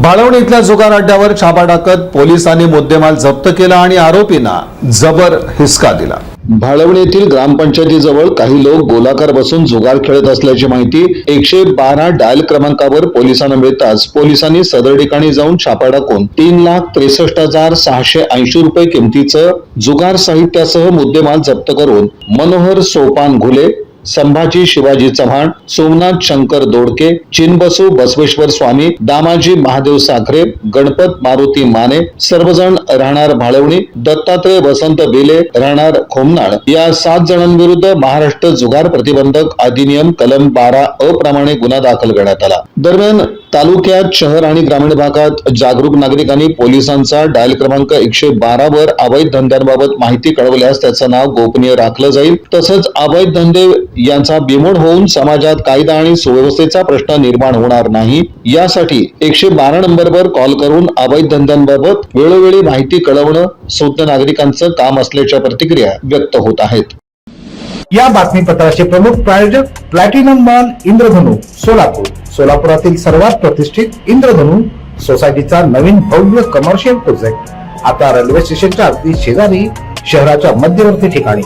भाळवणी इथल्या जुगार अड्ड्यावर छापा टाकत पोलिसांनी मुद्देमाल जप्त केला आणि आरोपींना जबर हिसका दिला। भाळवणी येथील ग्रामपंचायतीजवळ काही लोक गोलाकार बसून जुगार खेळत असल्याची माहिती 112 डायल क्रमांकावर पोलिसांना मिळताच पोलिसांनी सदर ठिकाणी जाऊन छापा टाकून 3,63,680 रुपये किमतीचं जुगार साहित्यासह मुद्देमाल जप्त करून मनोहर सोपान घुले, संभाजी शिवाजी चव्हाण, सोमनाथ शंकर दोडके, चिनबसू बसवेश्वर स्वामी, दामाजी महादेव साखरे, गणपत मारुती माने सर्वजण राहणार भाळवणी, दत्तात्रय वसंत बेले राहणार खोमनाळ या 7 जणांविरुद्ध महाराष्ट्र जुगार प्रतिबंधक अधिनियम कलम 12 अ प्रमाणे गुन्हा दाखल करण्यात आला। दरम्यान तालुक्यात, शहर आणि ग्रामीण भागात जागरूक नागरिकांनी पोलिसांचा डायल क्रमांक 112 वर अवैध धंद्यांबाबत माहिती कळवल्यास त्याचं नाव गोपनीय राखलं जाईल। तसंच अवैध धंदे यांचा बिमोड होऊन समाजात कायदा आणि सुव्यवस्थेचा प्रश्न निर्माण होणार नाही यासाठी 112 नंबरवर कॉल करून अवैध धंद्यांबाबत वेळोवेळी माहिती कळवणं सुज्ञ नागरिकांचं काम असल्याच्या प्रतिक्रिया व्यक्त होत आहेत। या बातमीपत्राचे प्रमुख प्रायोजक प्लॅटिनम मॉल इंद्रधनु सोलापूर। सोलापुरातील सर्वात प्रतिष्ठित इंद्रधनु सोसायटीचा नवीन भव्य कमर्शियल प्रोजेक्ट आता रेल्वे स्टेशनच्या अगदी शेजारी शहराच्या मध्यवर्ती ठिकाणी।